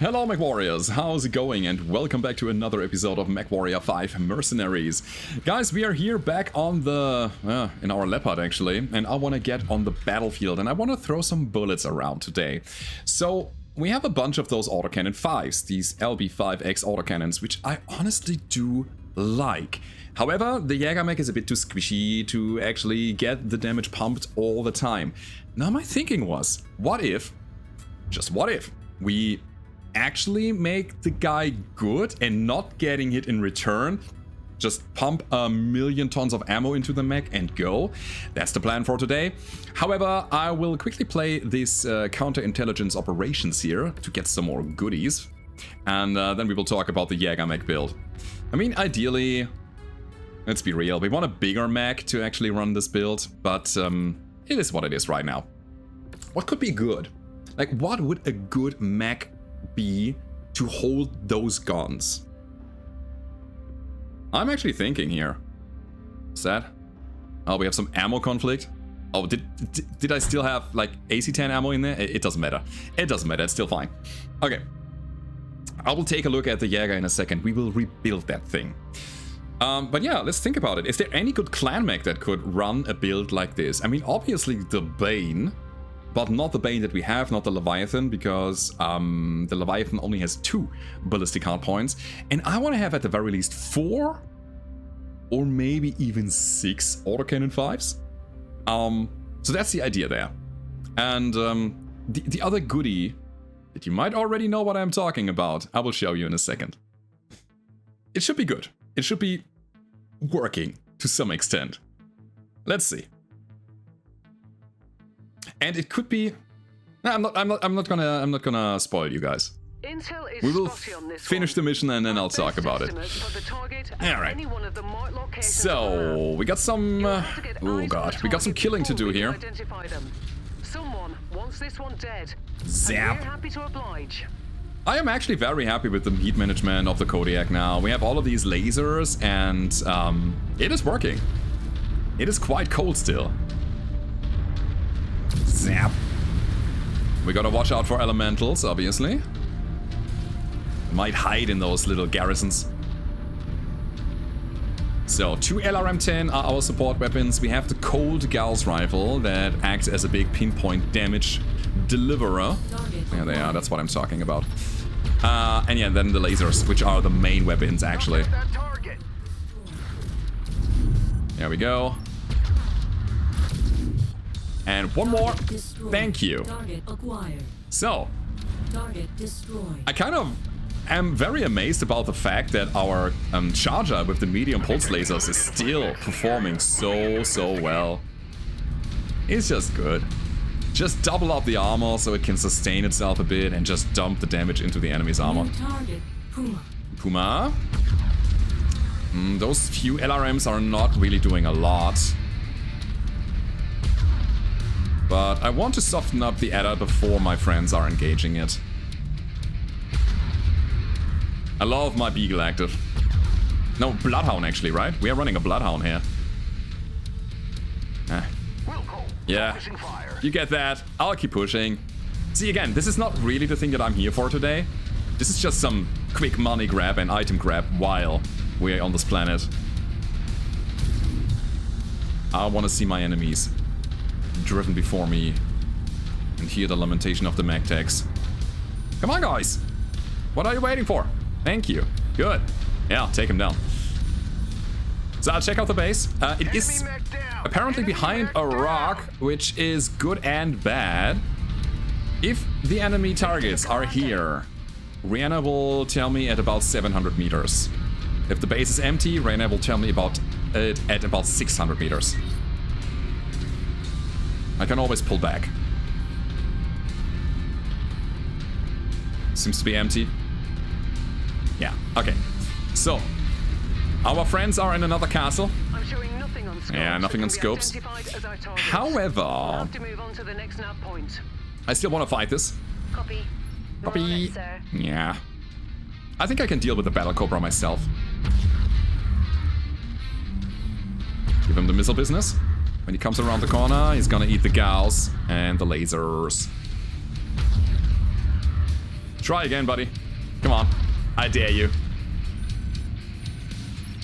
Hello MechWarriors, how's it going? And welcome back to another episode of MechWarrior 5 Mercenaries. Guys, we are here back on the... in our Leopard actually, and I want to get on the battlefield and I want to throw some bullets around today. So, we have a bunch of those autocannon 5s, these LB5X autocannons, which I honestly do like. However, the JagerMech is a bit too squishy to actually get the damage pumped all the time. Now my thinking was, what if, just what if, we actually make the guy good and not getting hit in return, just pump a million tons of ammo into the mech and go. That's the plan for today. However, I will quickly play this counterintelligence operations here to get some more goodies, and then we will talk about the JagerMech build. I mean, ideally, let's be real, we want a bigger mech to actually run this build, but it is what it is right now. What could be good? Like, what would a good mech be to hold those guns? I'm actually thinking here. Sad. Oh, we have some ammo conflict. Oh, did I still have like AC-10 ammo in there? It doesn't matter. It doesn't matter. It's still fine. Okay. I will take a look at the Jaeger in a second. We will rebuild that thing. But yeah, let's think about it. Is there any good clan mech that could run a build like this? I mean, obviously the Bane, but not the Bane that we have, not the Leviathan, because the Leviathan only has 2 ballistic hard points. And I want to have at the very least 4 or maybe even 6 autocannon 5s. So that's the idea there. And the other goodie that you might already know what I'm talking about, I will show you in a second. It should be good. It should be working to some extent. Let's see. And it could be... I'm not gonna spoil you guys. We will finish the mission and then I'll talk about it. Alright. So, we got some... oh god, we got some killing to do here. Zap. I am actually very happy with the heat management of the Kodiak now. We have all of these lasers and it is working. It is quite cold still. Zap. We gotta watch out for elementals, obviously. Might hide in those little garrisons. So, 2 LRM-10 are our support weapons. We have the Cold Gauss rifle that acts as a big pinpoint damage deliverer. There they are, that's what I'm talking about. And yeah, then the lasers, which are the main weapons, actually. There we go. And one more. Thank you. So, I kind of am very amazed about the fact that our charger with the medium pulse lasers is still performing so well. It's just good. Just double up the armor so it can sustain itself a bit and just dump the damage into the enemy's armor. Puma. Those few LRMs are not really doing a lot. But I want to soften up the adder before my friends are engaging it. I love my Beagle active. No, Bloodhound actually, right? We are running a Bloodhound here. Yeah, you get that. I'll keep pushing. See, again, this is not really the thing that I'm here for today. This is just some quick money grab and item grab while we're on this planet. I want to see my enemies driven before me and hear the lamentation of the mech techs. Come on, guys. What are you waiting for? Thank you. Good. Yeah, take him down. So I'll check out the base. It is apparently behind a rock, which is good and bad. If the enemy targets are here, Rihanna will tell me at about 700 meters. If the base is empty, Rihanna will tell me about it at about 600 meters. I can always pull back. Seems to be empty. Yeah, okay. So, our friends are in another castle. I'm showing nothing on scopes. Yeah, nothing on scopes. However, I still want to fight this. Copy. Copy. Yeah. I think I can deal with the Battle Cobra myself. Give him the missile business. When he comes around the corner, he's gonna eat the Gauss and the lasers. Try again, buddy. Come on. I dare you.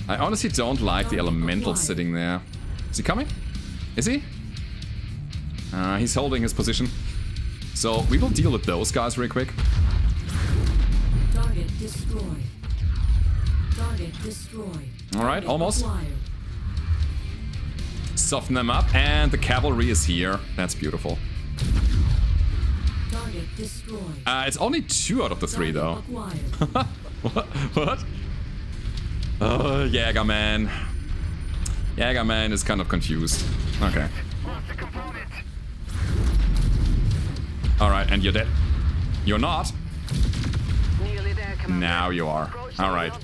I honestly don't like the elemental sitting there. Is he coming? Is he? He's holding his position. So we will deal with those guys real quick. Target destroyed. Target destroyed. Alright, almost. Soften them up, and the cavalry is here. That's beautiful. Target destroyed. It's only 2 out of the 3 though. What? Oh, Jägerman. Jägerman is kind of confused. Okay. Alright, and you're dead. You're not. Now you are. Alright.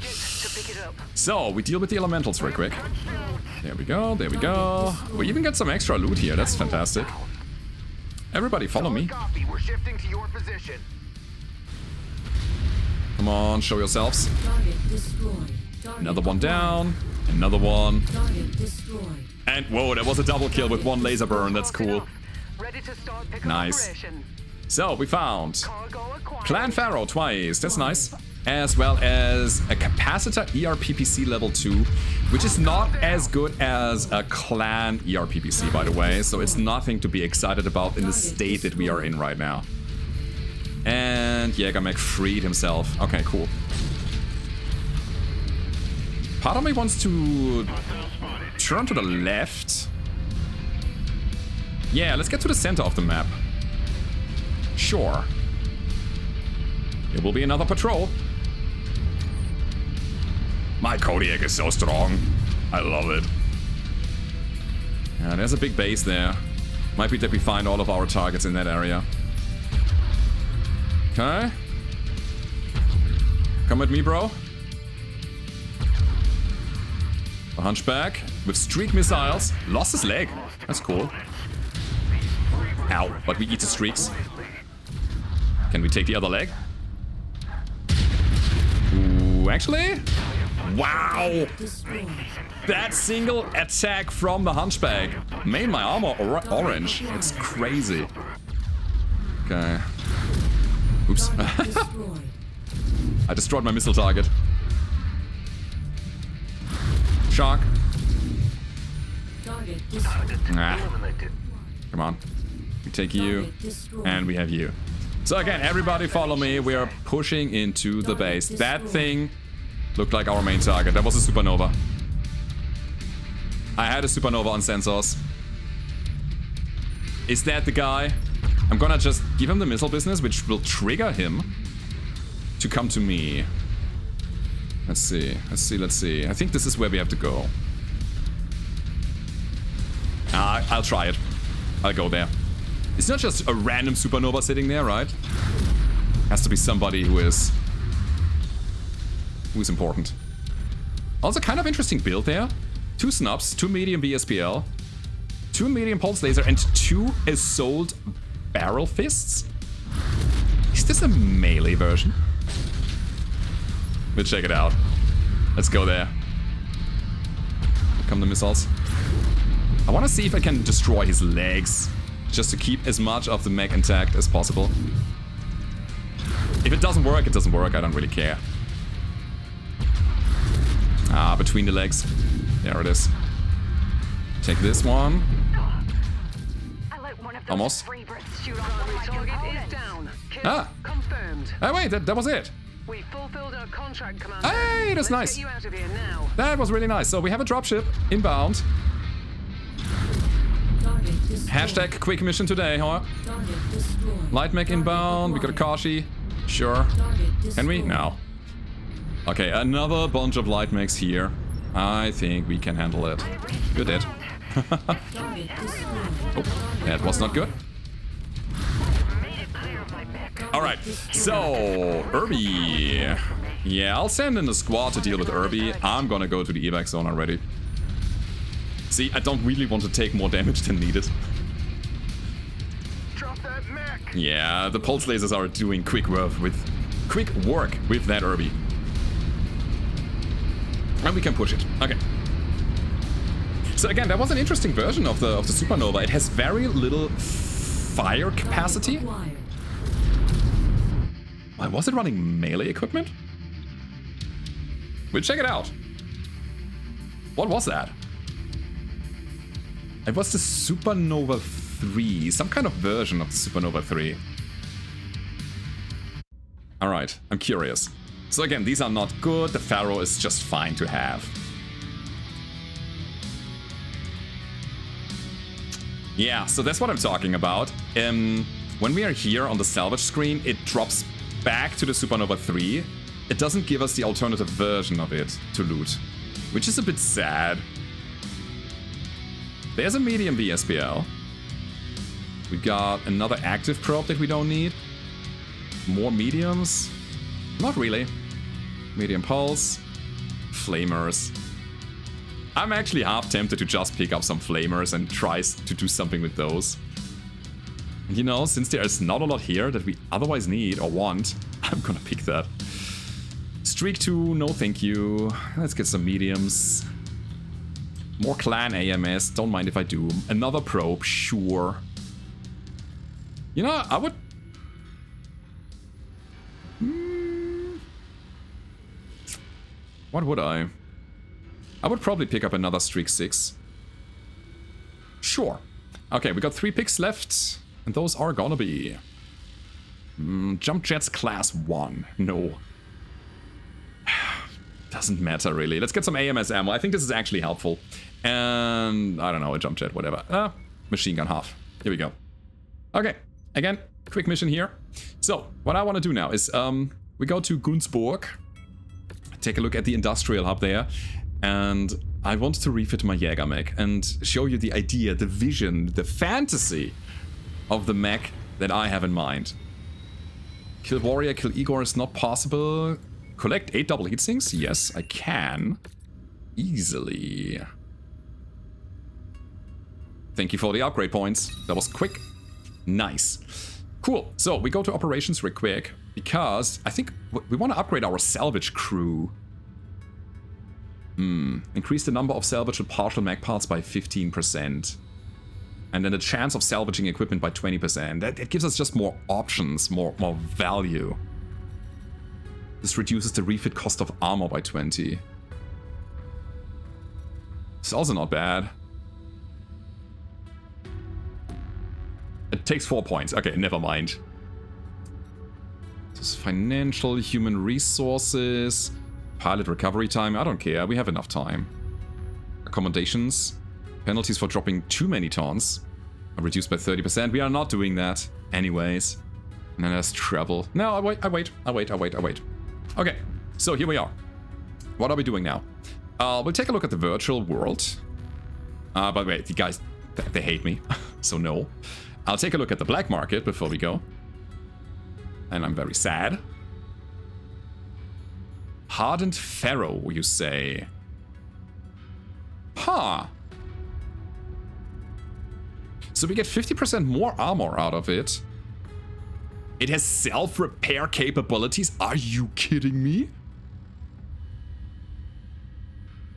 So, we deal with the elementals real quick. There we go, there we go. We even get some extra loot here, that's fantastic. Everybody follow me. Come on, show yourselves. Another one down. Another one. And whoa, that was a double kill with 1 laser burn, that's cool. Nice. So, we found Clan Pharaoh twice, that's nice. As well as a capacitor ERPPC level 2, which is not as good as a clan ERPPC, by the way, so it's nothing to be excited about in the state that we are in right now. And JagerMech freed himself. Okay, cool. Part of me wants to turn to the left. Yeah, let's get to the center of the map. Sure. It will be another patrol. My Kodiak is so strong. I love it. Yeah, there's a big base there. Might be that we find all of our targets in that area. Okay. Come with me, bro. A hunchback with streak missiles. Lost his leg. That's cool. Ow, but we eat the streaks. Can we take the other leg? Ooh, actually? Wow! That single attack from the hunchback made my armor orange. It's crazy. Okay. Oops. I destroyed my missile target. Shark. Ah. Come on. We take you. And we have you. So again, everybody follow me. We are pushing into the base. That thing looked like our main target. That was a supernova. I had a supernova on sensors. Is that the guy? I'm gonna just give him the missile business, which will trigger him to come to me. Let's see. Let's see. Let's see. I think this is where we have to go. I'll try it. I'll go there. It's not just a random supernova sitting there, right? Has to be somebody who is important. Also, kind of interesting build there. 2 snubs, 2 medium BSPL, 2 medium pulse laser, and 2 assault barrel fists. Is this a melee version? We'll check it out. Let's go there. Here come the missiles. I want to see if I can destroy his legs, just to keep as much of the mech intact as possible. If it doesn't work, it doesn't work. I don't really care. Ah, between the legs. There it is. Take this one. Almost. Ah. Oh wait, that was it. We fulfilled our contract, Commander. Hey, that's nice. Get you out of here now. That was really nice. So we have a dropship inbound. Hashtag quick mission today, huh? Light mech inbound. We got a Kashi. Sure. Can we? No. Okay, another bunch of light mechs here. I think we can handle it. You're dead. Oh, that was not good. Alright, so Irby. Yeah, I'll send in a squad to deal with Irby. I'm gonna go to the evac zone already. See, I don't really want to take more damage than needed. Yeah, the pulse lasers are doing quick work with that Irby. And we can push it. Okay. So again, that was an interesting version of the supernova. It has very little fire capacity. Why was it running melee equipment? We'll check it out. What was that? It was the Supernova 3, some kind of version of the Supernova 3. Alright, I'm curious. So again, these are not good, the Pharaoh is just fine to have. Yeah, so that's what I'm talking about. When we are here on the salvage screen, it drops back to the Supernova 3. It doesn't give us the alternative version of it to loot, which is a bit sad. There's a medium VSPL. We got another active probe that we don't need. More mediums? Not really. Medium pulse. Flamers. I'm actually half tempted to just pick up some flamers and try to do something with those. You know, since there is not a lot here that we otherwise need or want, I'm gonna pick that. Streak 2, no thank you. Let's get some mediums. More clan AMS, don't mind if I do. Another probe, sure. You know, I would... What would I? I would probably pick up another Streak 6. Sure. Okay, we got 3 picks left. And those are gonna be... Jump Jets Class 1. No. Doesn't matter, really. Let's get some AMS ammo. I think this is actually helpful. And... I don't know, a Jump Jet, whatever. Machine gun half. Here we go. Okay. Again, quick mission here. So, what I want to do now is... we go to Gunzburg. Take a look at the industrial hub there. And I want to refit my JagerMech and show you the idea, the vision, the fantasy of the mech that I have in mind. Kill Warrior, kill Igor is not possible. Collect 8 double heatsinks? Yes, I can. Easily. Thank you for the upgrade points. That was quick. Nice. Cool. So we go to operations real quick because I think we want to upgrade our salvage crew. Increase the number of salvage and partial mech parts by 15%. And then the chance of salvaging equipment by 20%. That gives us just more options, more value. This reduces the refit cost of armor by 20. It's also not bad. It takes 4 points. Okay, never mind. This is financial, human resources, pilot recovery time. I don't care. We have enough time. Accommodations. Penalties for dropping too many tons are reduced by 30%. We are not doing that anyways. And then there's travel. No, I wait. Okay, so here we are. What are we doing now? We'll take a look at the virtual world. By the way, the guys, they hate me, so no. I'll take a look at the black market before we go. And I'm very sad. Hardened Pharaoh, you say? Huh. So we get 50% more armor out of it. It has self-repair capabilities? Are you kidding me?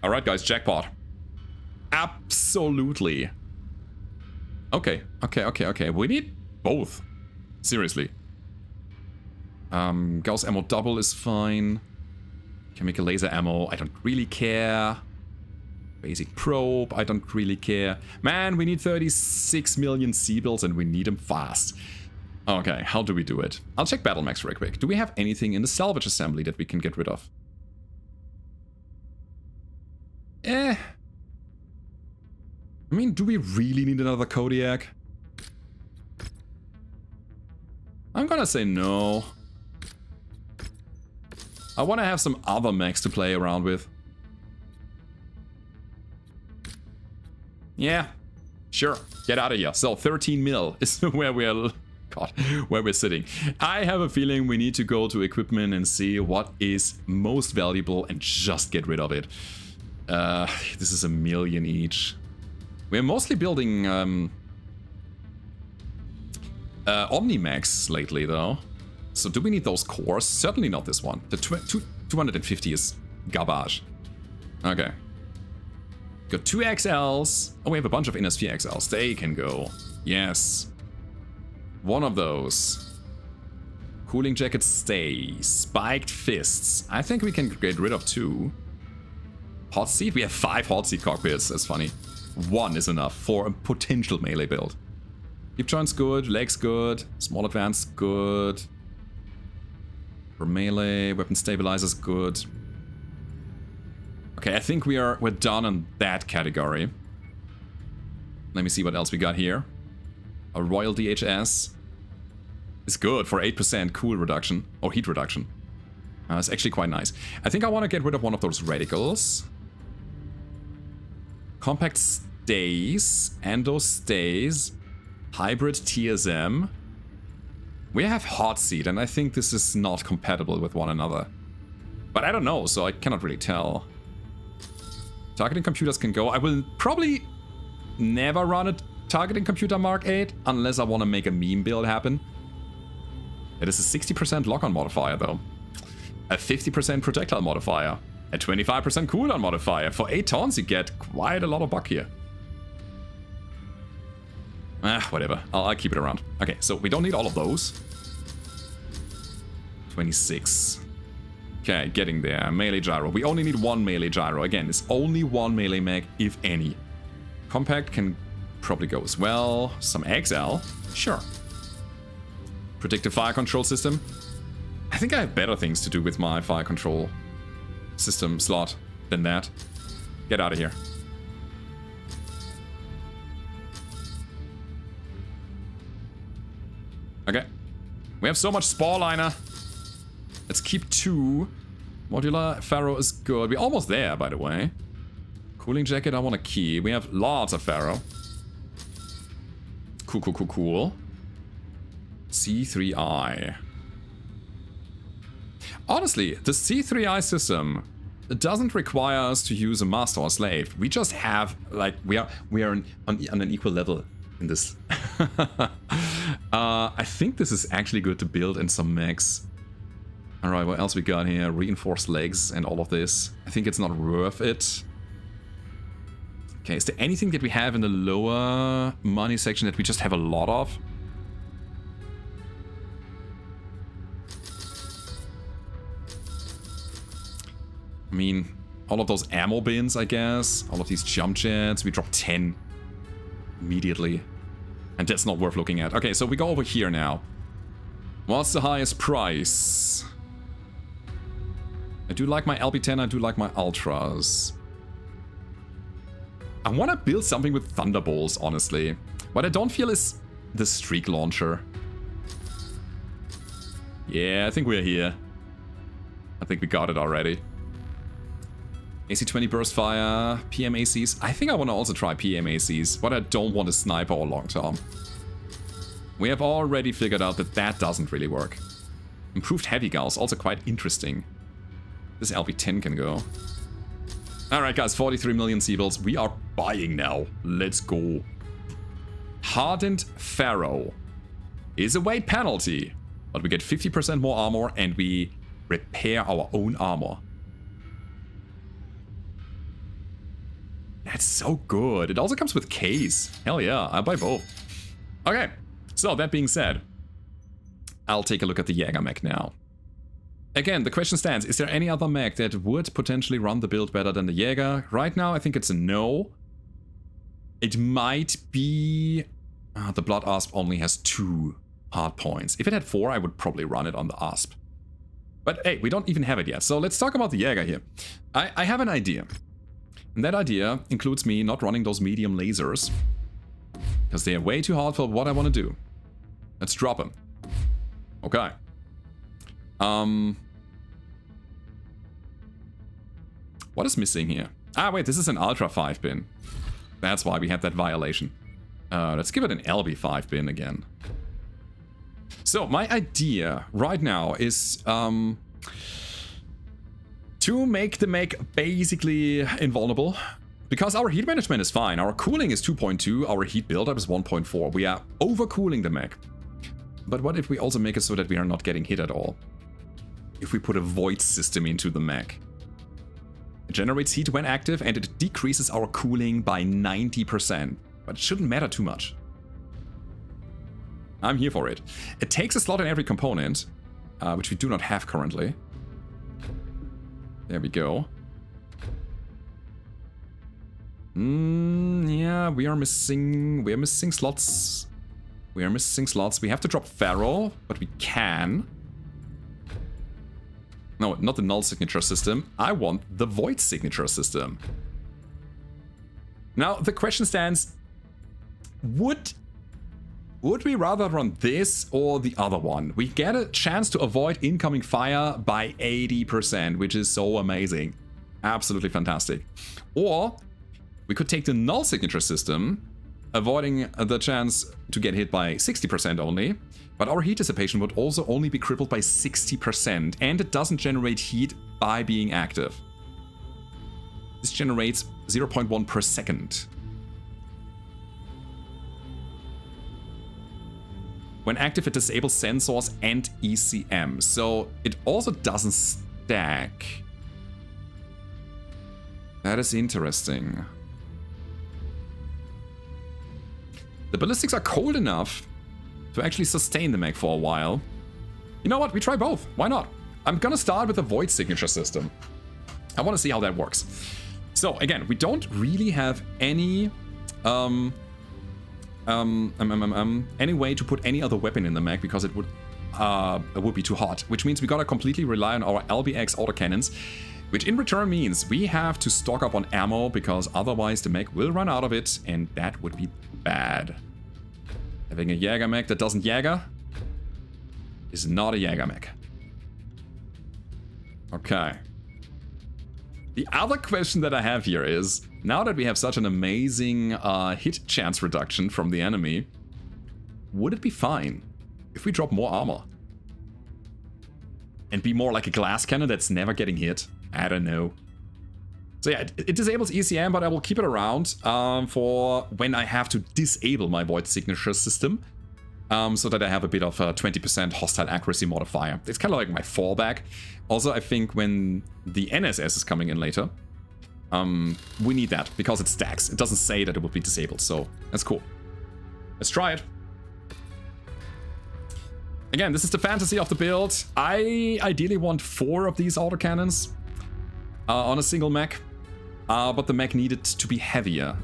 Alright guys, jackpot. Absolutely. Okay. We need both. Seriously. Gauss ammo double is fine. Chemical laser ammo, I don't really care. Basic probe, I don't really care. Man, we need 36 million C-bills and we need them fast. Okay, how do we do it? I'll check BattleMechs real quick. Do we have anything in the salvage assembly that we can get rid of? I mean, do we really need another Kodiak? I'm gonna say no. I want to have some other mechs to play around with. Yeah, sure. Get out of here. So 13 mil is where we're... God, where we're sitting. I have a feeling we need to go to equipment and see what is most valuable and just get rid of it. This is 1 million each. We're mostly building OmniMechs lately, though. So do we need those cores? Certainly not this one. The 250 is garbage. Okay. Got 2 XLs. Oh, we have a bunch of NS4 XLs. They can go. Yes. One of those. Cooling jacket stays. Spiked fists. I think we can get rid of 2. Hot seat? We have 5 hot seat cockpits. That's funny. 1 is enough for a potential melee build. Hip joints good. Legs good. Small advance good. For melee, weapon stabilizers good. Okay, I think we're done on that category. Let me see what else we got here. A Royal DHS is good for 8% cool reduction, or heat reduction. It's actually quite nice. I think I want to get rid of one of those radicals. Compact stays, Endo stays, Hybrid TSM. We have hot seat, and I think this is not compatible with one another. But I don't know, so I cannot really tell. Targeting computers can go. I will probably never run a targeting computer Mark 8 unless I want to make a meme build happen. It is a 60% lock-on modifier though. A 50% projectile modifier. A 25% cooldown modifier. For 8 tons you get quite a lot of buck here. Whatever. I'll keep it around. Okay, so we don't need all of those. 26. Okay, getting there. Melee gyro. We only need 1 melee gyro. Again, it's only 1 melee mech, if any. Compact can probably go as well. Some XL. Sure. Predictive fire control system. I think I have better things to do with my fire control system slot than that. Get out of here. Okay. We have so much spore liner. Let's keep 2. Modular Pharaoh is good. We're almost there, by the way. Cooling jacket, I want to keep. We have lots of Pharaoh. Cool, cool, cool, cool. C3I. Honestly, the C3I system doesn't require us to use a master or slave. We just have, like, we are on an equal level in this. I think this is actually good to build in some mechs. Alright, what else we got here? Reinforced legs and all of this. I think it's not worth it. Okay, is there anything that we have in the lower money section that we just have a lot of? I mean, all of those ammo bins, I guess. All of these jump jets. We drop 10 immediately. And that's not worth looking at. Okay, so we go over here now. What's the highest price? I do like my LB10, I do like my Ultras. I want to build something with Thunderbolts, honestly. What I don't feel is the Streak Launcher. Yeah, I think we're here. I think we got it already. AC-20 Burst Fire, PMACs. I think I want to also try PMACs, but I don't want a sniper or long term. We have already figured out that that doesn't really work. Improved Heavy Gauss, also quite interesting. This LB10 can go. Alright guys, 43 million Seabills. We are buying now. Let's go. Hardened Pharaoh is a weight penalty, but we get 50% more armor and we repair our own armor. That's so good. It also comes with case. Hell yeah, I'll buy both. Okay, so that being said, I'll take a look at the JagerMech now. Again, the question stands, is there any other mech that would potentially run the build better than the Jaeger? Right now, I think it's a no. It might be... the Blood Asp only has 2 hard points. If it had 4, I would probably run it on the Asp. But hey, we don't even have it yet, so let's talk about the Jaeger here. I have an idea. And that idea includes me not running those medium lasers. Because they are way too hard for what I want to do. Let's drop them. Okay. What is missing here? Ah, wait, this is an Ultra 5 bin. That's why we have that violation. Let's give it an LB 5 bin again. So, my idea right now is to make the mech basically invulnerable. Because our heat management is fine. Our cooling is 2.2, our heat buildup is 1.4. We are overcooling the mech. But what if we also make it so that we are not getting hit at all? If we put a void system into the mech. It generates heat when active and it decreases our cooling by 90%. But it shouldn't matter too much. I'm here for it. It takes a slot in every component. which we do not have currently. There we go. Yeah, we are missing slots. We are missing slots. We have to drop Pharaoh, but we can. No, not the null signature system. I want the void signature system. Now, the question stands, would we rather run this or the other one? We get a chance to avoid incoming fire by 80%, which is so amazing. Absolutely fantastic. Or we could take the null signature system, avoiding the chance to get hit by 60% only, but our heat dissipation would also only be crippled by 60%, and it doesn't generate heat by being active. This generates 0.1 per second. When active, it disables sensors and ECM, so it also doesn't stack. That is interesting. The ballistics are cold enough to actually sustain the mech for a while. You know what? We try both. Why not? I'm gonna start with the void signature system. I want to see how that works. So again, we don't really have any any way to put any other weapon in the mech because it would be too hot. Which means we gotta completely rely on our LBX autocannons, which in return means we have to stock up on ammo because otherwise the mech will run out of it, and that would be bad. Having a JagerMech that doesn't Jaeger is not a JagerMech. Okay. The other question that I have here is, now that we have such an amazing hit chance reduction from the enemy, would it be fine if we drop more armor? And be more like a glass cannon that's never getting hit? I don't know. So yeah, it disables ECM, but I will keep it around for when I have to disable my void signature system, so that I have a bit of a 20% hostile accuracy modifier. It's kind of like my fallback. Also, I think when the NSS is coming in later, we need that because it stacks. It doesn't say that it will be disabled, so that's cool. Let's try it. Again, this is the fantasy of the build. I ideally want 4 of these autocannons on a single mech. But the mech needed to be heavier.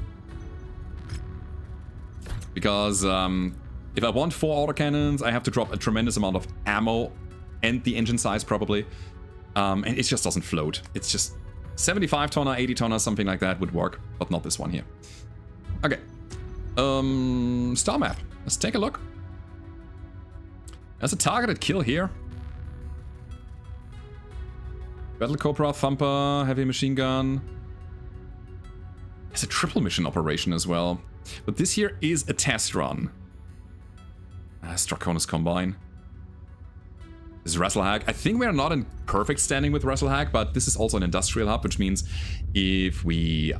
Because if I want 4 autocannons, I have to drop a tremendous amount of ammo and the engine size probably. And it just doesn't float. It's just 75 tonner, 80 tonner, something like that would work, but not this one here. Okay. Star map. Let's take a look. There's a targeted kill here. Battle Cobra, Thumper, Heavy Machine Gun. It's a triple mission operation as well. But this here is a test run. Strakonus Combine. This is Wrestlehag. I think we are not in perfect standing with Wrestlehag, but this is also an industrial hub, which means if we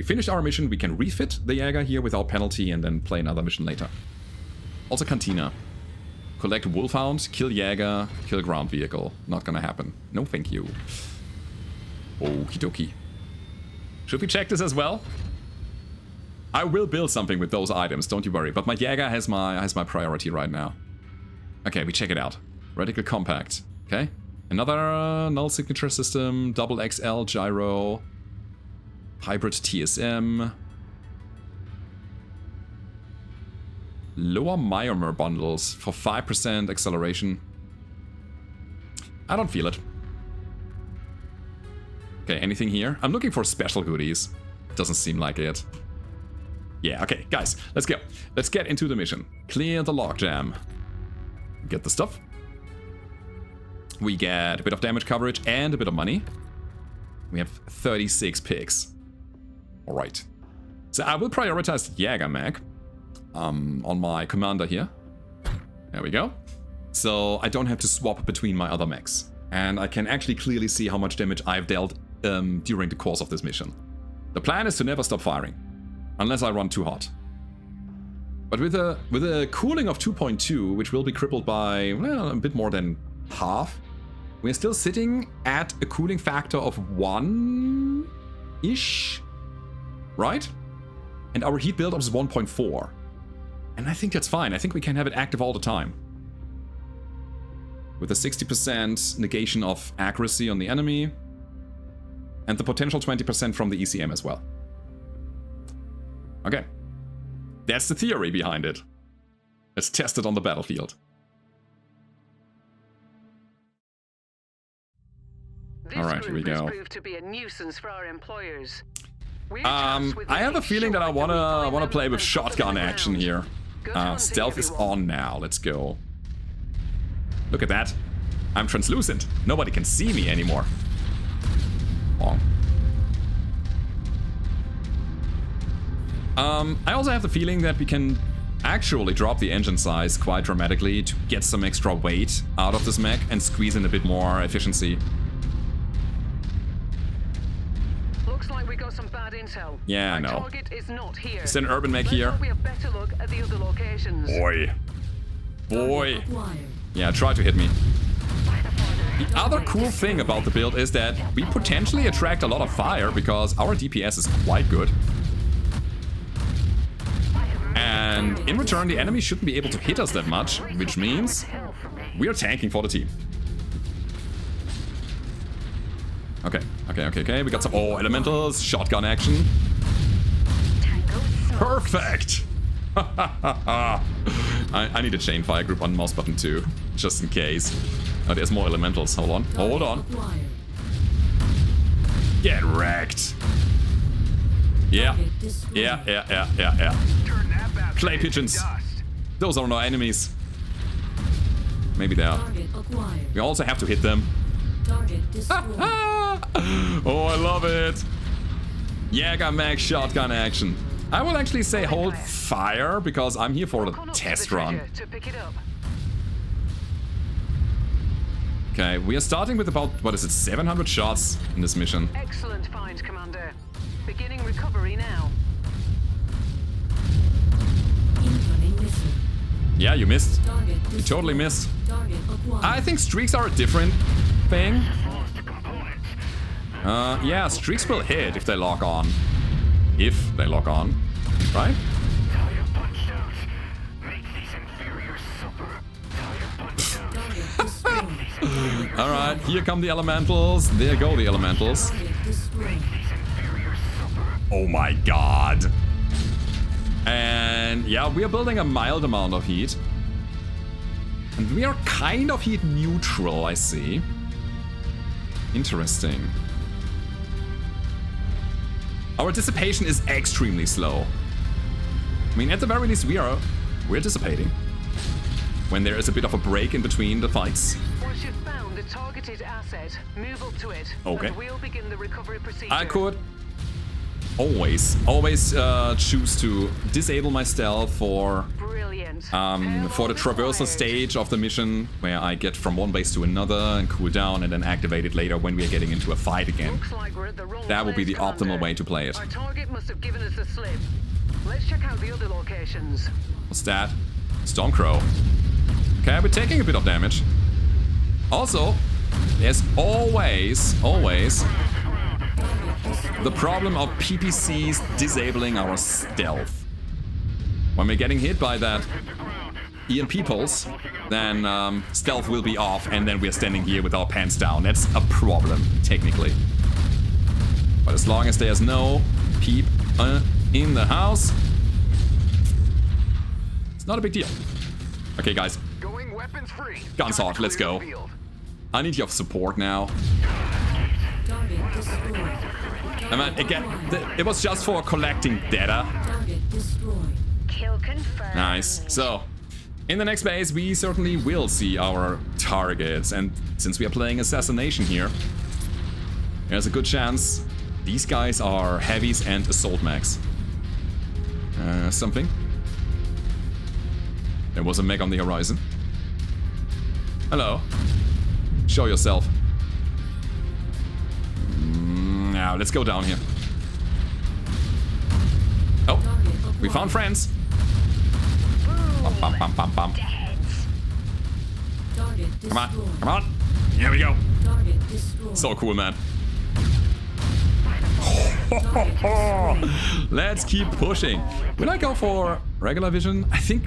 finish our mission, we can refit the Jaeger here without penalty and then play another mission later. Also Cantina. Collect Wolfhound, kill Jaeger, kill ground vehicle. Not gonna happen. No thank you. Okie dokie. Should we check this as well? I will build something with those items, don't you worry. But my Jaeger has my priority right now. Okay, we check it out. Radical Compact. Okay. Another null signature system, double XL gyro, hybrid TSM. Lower Myomer bundles for 5% acceleration. I don't feel it. Okay, anything here? I'm looking for special goodies. Doesn't seem like it. Yeah, okay, guys, let's go. Let's get into the mission. Clear the logjam. Get the stuff. We get a bit of damage coverage and a bit of money. We have 36 picks. Alright. So I will prioritize JagerMech on my commander here. There we go. So I don't have to swap between my other mechs. And I can actually clearly see how much damage I've dealt during the course of this mission. The plan is to never stop firing. Unless I run too hot. But with a cooling of 2.2, which will be crippled by, well, a bit more than half, we're still sitting at a cooling factor of 1-ish, right? And our heat buildup is 1.4. And I think that's fine. I think we can have it active all the time. with a 60% negation of accuracy on the enemy, and the potential 20% from the ECM as well. Okay. That's the theory behind it. Let's test it on the battlefield. Alright, here we go. To be a nuisance for our employers. I have a feeling that I wanna play with shotgun action here. Stealth is on now. Let's go. Look at that. I'm translucent. Nobody can see me anymore. Oh. I also have the feeling that we can actually drop the engine size quite dramatically to get some extra weight out of this mech and squeeze in a bit more efficiency. Looks like we got some bad intel. Yeah, I know. Target is not here. Is there an urban mech here? We have better look at the other locations. Boy. Boy. Acquired. Yeah, try to hit me. The other cool thing about the build is that we potentially attract a lot of fire because our DPS is quite good. And in return, the enemy shouldn't be able to hit us that much, which means we are tanking for the team. Okay, okay. We got some elementals, shotgun action. Perfect! I need a chain fire group on mouse button too, just in case. Oh, there's more elementals. Hold on. Get wrecked. Yeah. Clay pigeons. Those are no enemies. Maybe they are. We also have to hit them. Oh, I love it. JagerMech shotgun action. I will actually say hold fire because I'm here for the test run. Okay, we are starting with about, 700 shots in this mission. Excellent find, Commander. Beginning recovery now. Incoming missile. Yeah, you missed. Target You totally missed. Target acquired. I think streaks are a different thing. Yeah, streaks will hit if they lock on. If they lock on, right? Target destroyed. Alright, here come the elementals. There go the elementals. Target destroyed. Oh my god. And yeah, we are building a mild amount of heat. And we are kind of heat neutral, I see. Interesting. Our dissipation is extremely slow. I mean, at the very least, we're dissipating. When there is a bit of a break in between the fights. Once you've found the targeted asset, move up to it. Okay. And we'll begin the recovery procedure. I could always choose to disable my stealth for Brilliant. the traversal stage of the mission, where I get from one base to another and cool down and then activate it later when we are getting into a fight again. Looks like we're at the wrong That would be place, the optimal Commander. way to play it. Our target must have given us the slip. Let's check out the other locations. What's that? Stormcrow. Okay, we're taking a bit of damage. Also, there's always the problem of PPCs disabling our stealth. When we're getting hit by that EMP pulse, then stealth will be off and then we're standing here with our pants down. That's a problem, technically. But as long as there's no peep in the house, it's not a big deal. Okay, guys. Going weapons free. Gunsword, let's go. I need your support now. Target destroyed. I mean, again, it was just for collecting data. Target destroyed. Kill confirmed. Nice. So, in the next phase, we certainly will see our targets. And since we are playing Assassination here, there's a good chance these guys are heavies and assault mechs. Something. There was a mech on the horizon. Hello. Show yourself. Now, let's go down here. Oh, we found friends. Bum, bum, bum, bum, bum. Target Come on, destroyed. come on. Here we go. Target destroyed. So cool, man. Let's keep pushing. Will I go for regular vision? I think...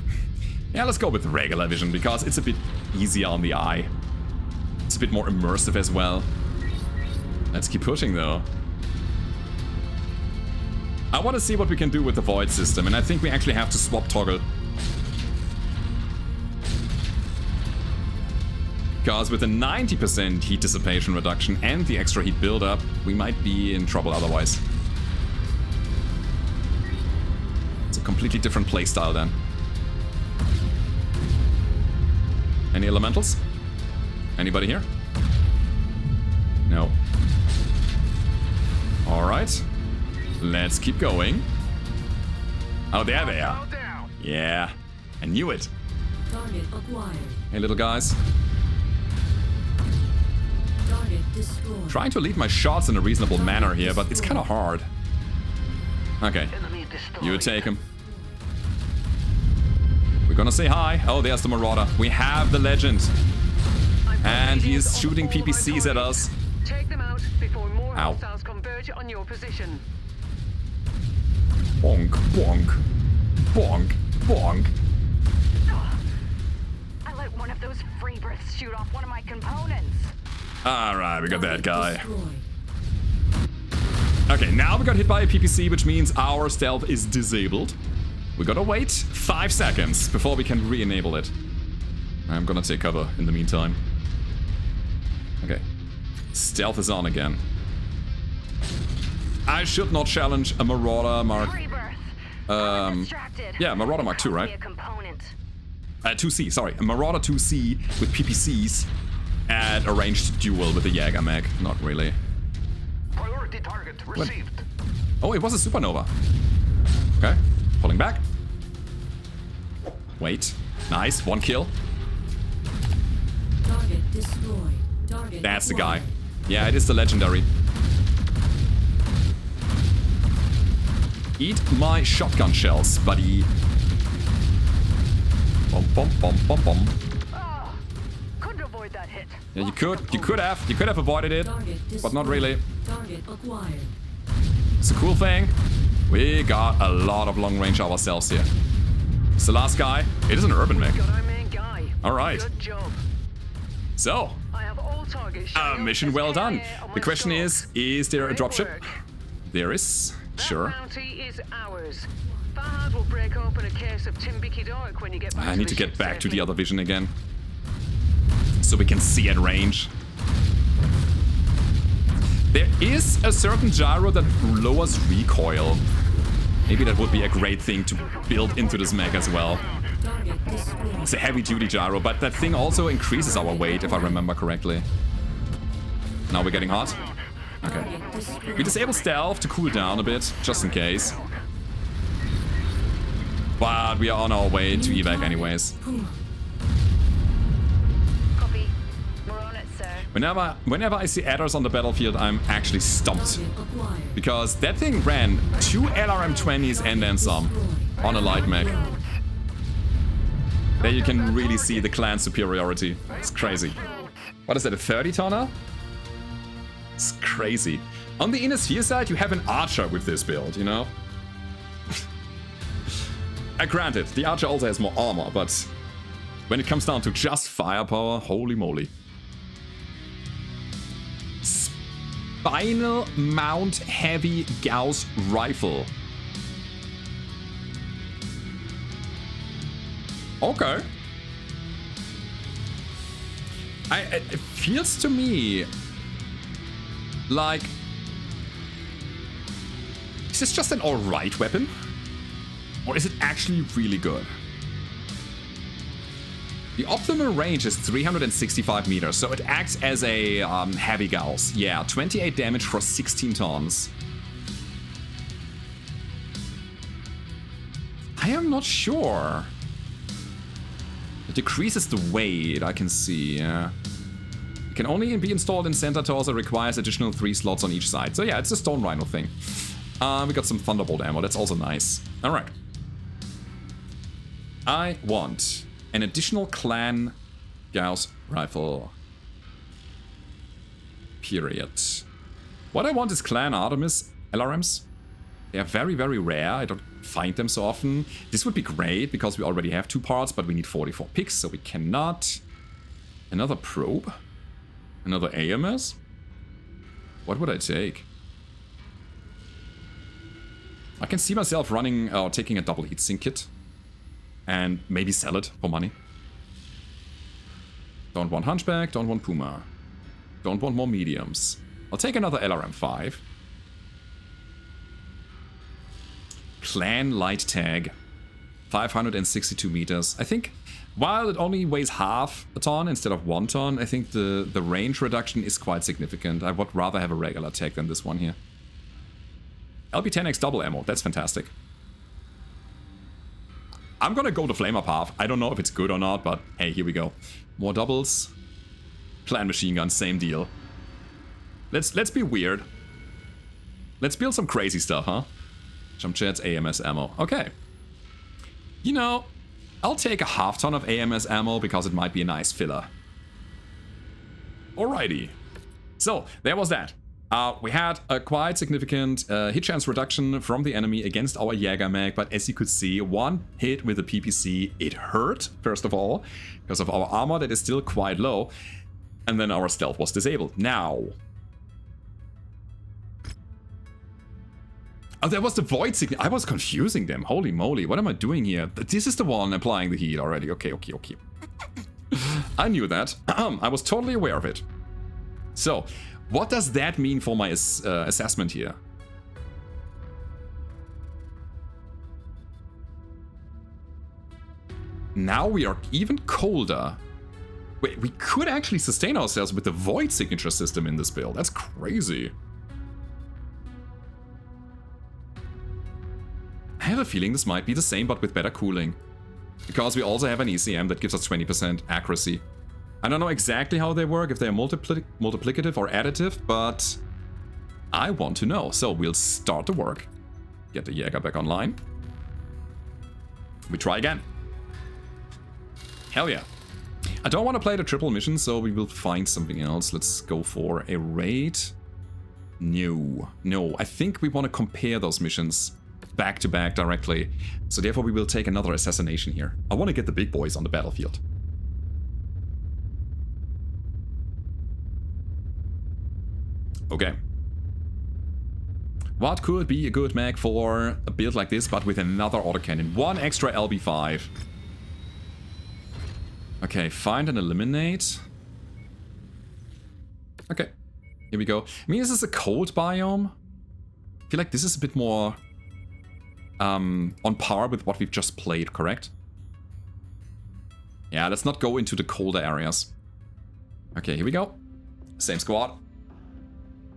Yeah, let's go with regular vision because it's a bit easier on the eye. a bit more immersive as well. Let's keep pushing though. I want to see what we can do with the void system, and I think we actually have to swap toggle. Because with a 90% heat dissipation reduction and the extra heat buildup, we might be in trouble otherwise. It's a completely different playstyle then. Any elementals? Anybody here? No. Alright. Let's keep going. Oh, there they are. Yeah. I knew it. Target acquired. Hey, little guys. Target destroyed. Trying to lead my shots in a reasonable manner here, but it's kind of hard. Okay. You take him. We're gonna say hi. Oh, there's the Marauder. We have the legend. And he is shooting PPCs at us. Take them out before more Ow. hostiles converge on your position. Bonk, bonk. Bonk, bonk. I let one of those free breaths shoot off one of my components. Alright, we got that Target guy. destroyed. Okay, now we got hit by a PPC, which means our stealth is disabled. We gotta wait 5 seconds before we can re-enable it. I'm gonna take cover in the meantime. Okay. Stealth is on again. I should not challenge a Marauder Mark... Free birth. Distracted. yeah, Marauder Mark II, right? A component. 2C, sorry. A Marauder 2C with PPCs at a ranged duel with a JagerMech. Not really. Priority target received. Oh, it was a supernova. Okay, pulling back. Wait. Nice, 1 kill. Target destroyed. Target That's the guy. acquired. Yeah, it is the legendary. Eat my shotgun shells, buddy. Bum bum bum bum bum. Oh, couldn't avoid that hit. Yeah, you could have avoided it, Target but not destroyed. really. Target acquired. It's a cool thing. We got a lot of long range ourselves here. It's the last guy. It is an urban mech. Got our main guy. All right. Good job. So, I have all targets showing up mission as well done. area on The my question stalk. is there a Great dropship? work. There is. That Sure. bounty is ours. Fahad will break open a case of Timbiki Dark when you get back I need to the get ship back to safely. the other vision again. So we can see at range. There is a certain gyro that lowers recoil. Maybe that would be a great thing to build into this mech as well. Target destroyed. It's a heavy duty gyro, but that thing also increases our weight, if I remember correctly. Now we're getting hot. Okay. Target destroyed. We disable stealth to cool down a bit, just in case. But we are on our way to evac anyways. Puma. Copy. We're on it, sir. Whenever I see adders on the battlefield, I'm actually stumped. Target acquired. Because that thing ran 2 LRM-20s and then some on a light mech. There you can really see the clan superiority. It's crazy. What is that, a 30-tonner? It's crazy. On the inner sphere side, you have an archer with this build, you know? Granted, the archer also has more armor, but when it comes down to just firepower, holy moly. Spinal mount heavy Gauss rifle. Okay. It feels to me like... Is this just an alright weapon? Or is it actually really good? The optimal range is 365 meters, so it acts as a heavy Gauss. Yeah, 28 damage for 16 tons. I am not sure. It decreases the weight, I can see, yeah. It can only be installed in center torso, requires additional 3 slots on each side. So yeah, it's a Stone Rhino thing. We got some Thunderbolt ammo, that's also nice. Alright. I want an additional clan Gauss rifle. Period. What I want is clan Artemis LRMs. They are very, very rare. I don't find them so often. This would be great because we already have 2 parts, but we need 44 picks, so we cannot. Another probe. Another AMS? What would I take? I can see myself running or taking a double heatsink kit. And maybe sell it for money. Don't want Hunchback, don't want Puma. Don't want more mediums. I'll take another LRM-5. Clan Light Tag. 562 meters. I think, while it only weighs half a ton instead of 1 ton, I think the range reduction is quite significant. I would rather have a regular tag than this one here. LB-10X double ammo, that's fantastic. I'm gonna go the flamer path. I don't know if it's good or not, but hey, here we go. More doubles. Clan machine gun, same deal. Let's be weird. Let's build some crazy stuff, huh? Jump jets, AMS ammo. Okay. You know, I'll take a half ton of AMS ammo because it might be a nice filler. Alrighty. So, there was that. We had a quite significant hit chance reduction from the enemy against our JagerMech, but as you could see, one hit with the PPC, it hurt, first of all, because of our armor that is still quite low, and then our stealth was disabled. Now... Oh, there was the void signal. I was confusing them. Holy moly, what am I doing here? This is the one applying the heat already. Okay. I knew that. I was totally aware of it. So... what does that mean for my assessment here? Now we are even colder. Wait, we could actually sustain ourselves with the void signature system in this build. That's crazy. I have a feeling this might be the same but with better cooling. Because we also have an ECM that gives us 20% accuracy. I don't know exactly how they work, if they're multiplicative or additive, but I want to know. So we'll start the work. Get the Jäger back online. We try again. Hell yeah. I don't want to play the triple mission, so we will find something else. Let's go for a raid. No, I think we want to compare those missions back to back directly. So therefore we will take another assassination here. I want to get the big boys on the battlefield. Okay. What could be a good mech for a build like this, but with another autocannon? One extra LB5. Okay, find and eliminate. Okay, here we go. I mean, this is a cold biome. I feel like this is a bit more on par with what we've just played, correct? Yeah, let's not go into the colder areas. Okay, here we go. Same squad.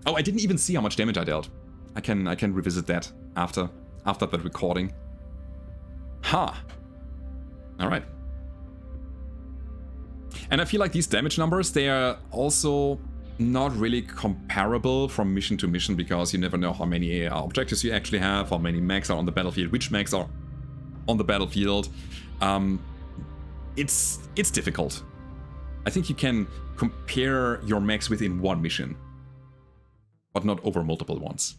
Oh, I didn't even see how much damage I dealt. I can revisit that after the recording. Ha! Alright. And I feel like these damage numbers, they are also not really comparable from mission to mission, because you never know how many objectives you actually have, how many mechs are on the battlefield, which mechs are on the battlefield. It's difficult. I think you can compare your mechs within one mission, but not over multiple ones.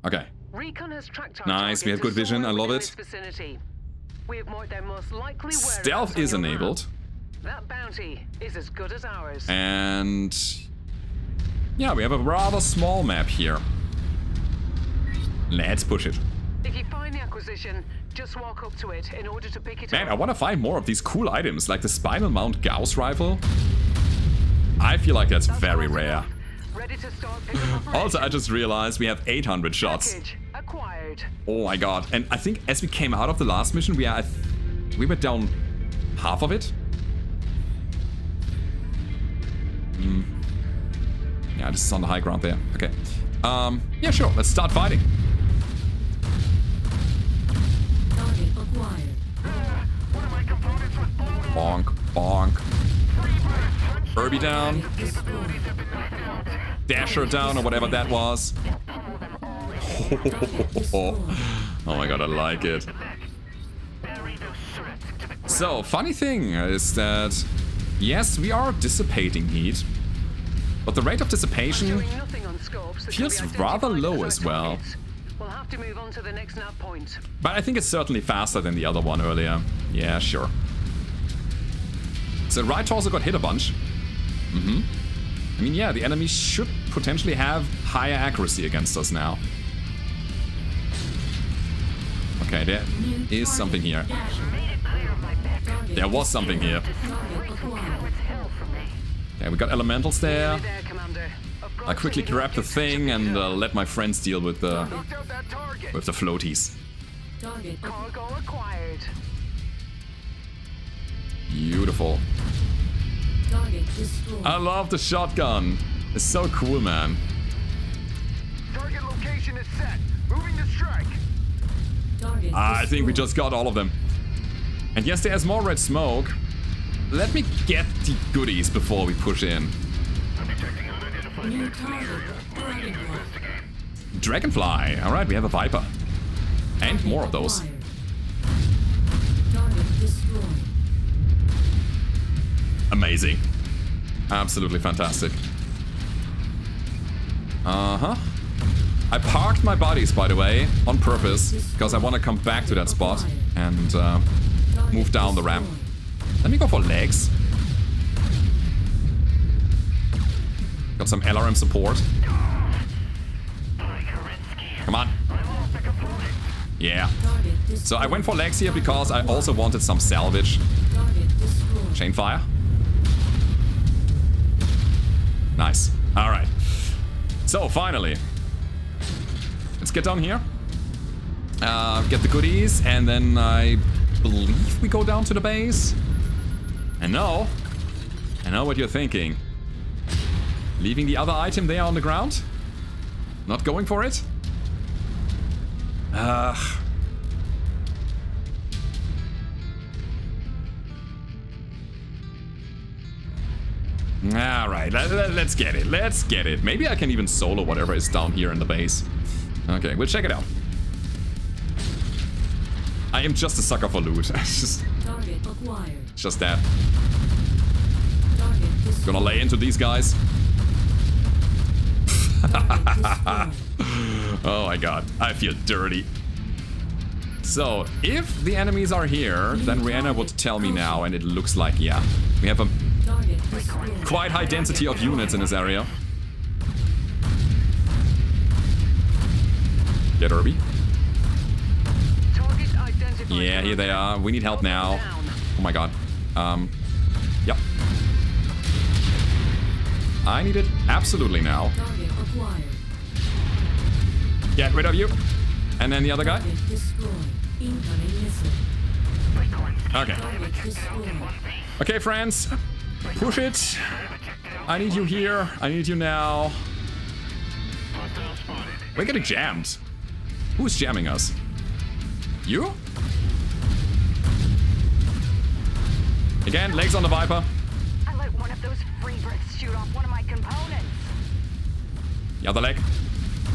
Okay. Recon has tracked our nice, we have good vision, I love it. We have marked their most likely Stealth is enabled. That bounty is as good as ours. And yeah, we have a rather small map here. Let's push it. If you find the acquisition, just walk up to it in order to pick it up. Man, I want to find more of these cool items, like the spinal mount Gauss rifle. I feel like that's very rare. Ready to start picking Also, I just realized we have 800 shots. Acquired. Oh my god. And I think as we came out of the last mission, we were down half of it. Yeah, this is on the high ground there. Okay. Yeah, sure. Let's start fighting. Target acquired. One of my components was blown up. Bonk, bonk. Herbie down. Dasher down, or whatever that was. Oh my god, I like it. So, funny thing is that, yes, we are dissipating heat, but the rate of dissipation feels rather low as well. We'll have to move on to the next nav point. But I think it's certainly faster than the other one earlier. Yeah, sure. So right torso got hit a bunch. I mean, yeah, the enemy should potentially have higher accuracy against us now. Okay, there is something here. There was something here. Okay, we got elementals there. There, Commander. I quickly grab the thing and let my friends deal with the Knocked out that target. floaties. Target Cargo acquired. Beautiful. target destroyed. I love the shotgun. It's so cool, man. Target location is set. Moving to strike. Target I think we destroyed. just got all of them. And yes, there's more red smoke. Let me get the goodies before we push in. New target. Dragonfly. Dragonfly. Alright, we have a Viper. And more of those. Acquired. Target destroyed. Amazing. Absolutely fantastic. Uh-huh. I parked my bodies, by the way, on purpose, because I want to come back to that spot and move down the ramp. Let me go for legs. Got some LRM support. Come on. Yeah. So I went for legs here because I also wanted some salvage. Chain fire. Nice. Alright. So, finally. Let's get down here. Get the goodies, and then I believe we go down to the base. I know what you're thinking. Leaving the other item there on the ground? Not going for it? Alright, let's get it. Let's get it. Maybe I can even solo whatever is down here in the base. Okay, we'll check it out. I am just a sucker for loot. It's Target acquired. just that. Target destroyed. Gonna lay into these guys. Destroyed. Oh my god, I feel dirty. So, if the enemies are here, then Rihanna would tell me now, and it looks like, yeah. We have a Target destroyed. quite high density of units in this area. Get Irby. Target identified. Yeah, here they are. We need help now. Down. Oh my god. Yep. I need it absolutely now. Target acquired. Get rid of you. And then the other guy. Target destroyed. Incoming missile. Okay. Target destroyed. Okay, friends. Push it. I need you here. I need you now. We're getting jammed. Who's jamming us? You? Again, legs on the Viper. I let one of those free Brits shoot off one of my components. The other leg.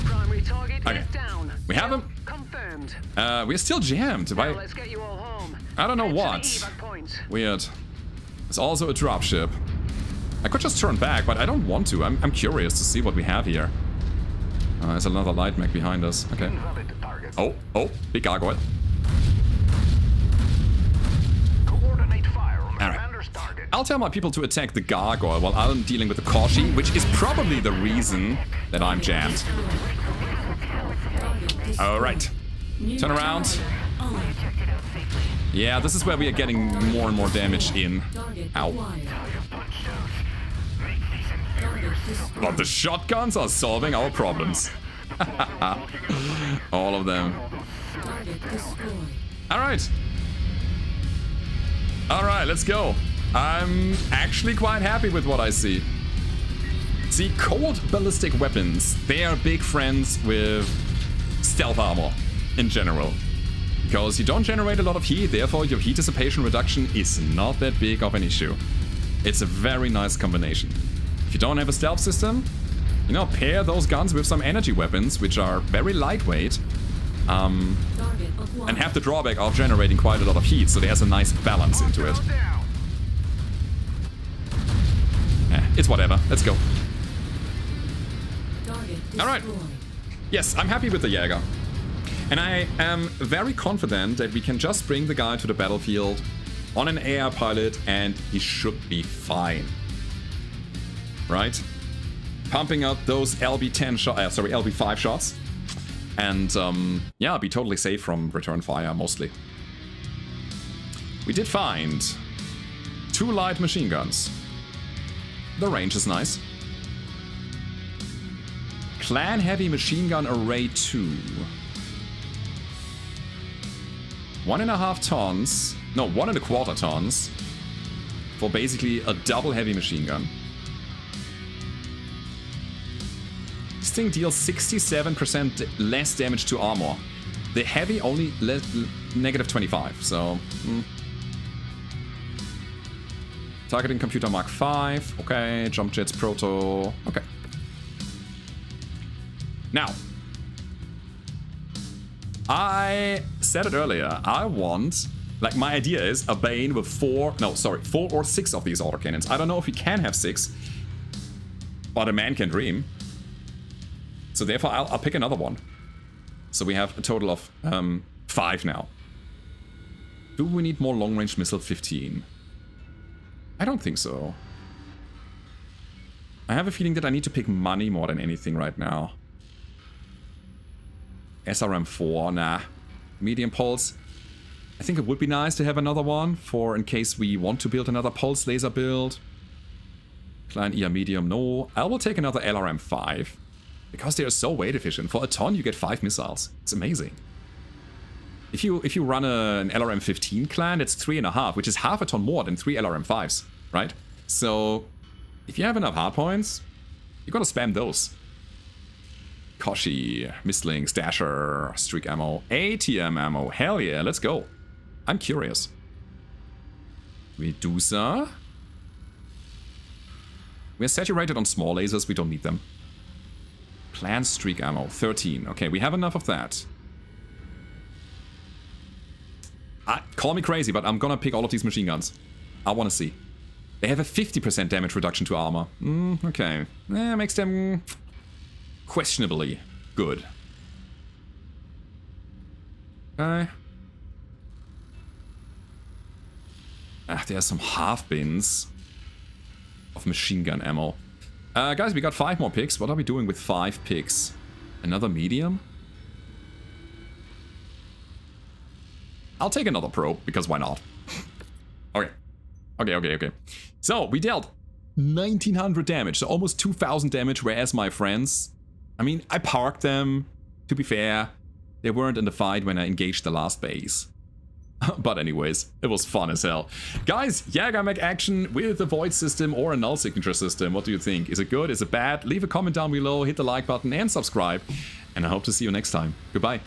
Primary target Okay. is down. We have him. Confirmed. We're still jammed. Now Why? let's get you all home. I don't know Head to the what. evac point. Weird. It's also a dropship. I could just turn back, but I don't want to. I'm curious to see what we have here. There's another light mech behind us. Okay. Invalid target. Oh, big gargoyle. Coordinate fire on the All right. commander's target. I'll tell my people to attack the gargoyle while I'm dealing with the Koshi, which is probably the reason that I'm jammed. Alright. Turn around. Yeah, this is where we are getting more and more damage in. Target Ow. acquired. Target destroyed. But the shotguns are solving our problems. All of them. Target destroyed. Alright. Alright, let's go. I'm actually quite happy with what I see. See, cold ballistic weapons, they are big friends with stealth armor in general. Because you don't generate a lot of heat, therefore your heat dissipation reduction is not that big of an issue. It's a very nice combination. If you don't have a stealth system, you know, pair those guns with some energy weapons, which are very lightweight, Target acquired. and have the drawback of generating quite a lot of heat, so there's a nice balance into it. Hostile down. It's whatever. Let's go. Target Alright. destroyed. Yes, I'm happy with the Jäger. And I am very confident that we can just bring the guy to the battlefield on an air pilot, and he should be fine. Right? Pumping out those LB10 shots, LB5 shots. And, yeah, be totally safe from return fire, mostly. We did find 2 light machine guns. The range is nice. Clan Heavy Machine Gun Array 2. 1.5 tons. No, 1.25 tons. For basically a double heavy machine gun. This thing deals 67% less damage to armor. The heavy only negative 25, so... Targeting computer Mark 5. Okay, jump jets, proto. Okay. Now, I said it earlier. I want, like, my idea is a Bane with 4 or 6 of these autocannons. I don't know if we can have 6, but a man can dream. So therefore, I'll pick another one. So we have a total of 5 now. Do we need more long-range missile? 15. I don't think so. I have a feeling that I need to pick money more than anything right now. SRM 4, nah. Medium pulse. I think it would be nice to have another one for in case we want to build another pulse laser build. Clan ER medium, no. I will take another LRM 5. Because they are so weight efficient. For a ton you get 5 missiles. It's amazing. If you run an LRM 15 clan, it's 3.5, which is half a ton more than 3 LRM 5s, right? So if you have enough hardpoints, you gotta spam those. Koshi, Mistling, Stasher, Streak ammo, ATM ammo. Hell yeah, let's go. I'm curious. Medusa. We're saturated on small lasers, we don't need them. Clan Streak ammo, 13. Okay, we have enough of that. Call me crazy, but I'm gonna pick all of these machine guns. I wanna see. They have a 50% damage reduction to armor. Okay. Makes them questionably good. Okay. There are some half bins of machine gun ammo. Guys, we got 5 more picks. What are we doing with 5 picks? Another medium? I'll take another probe, because why not? Okay. So, we dealt 1900 damage, so almost 2000 damage, whereas my friends... I mean, I parked them, to be fair. They weren't in the fight when I engaged the last base. But anyways, it was fun as hell. Guys, JagerMech action with a void system or a null signature system. What do you think? Is it good? Is it bad? Leave a comment down below, hit the like button and subscribe. And I hope to see you next time. Goodbye.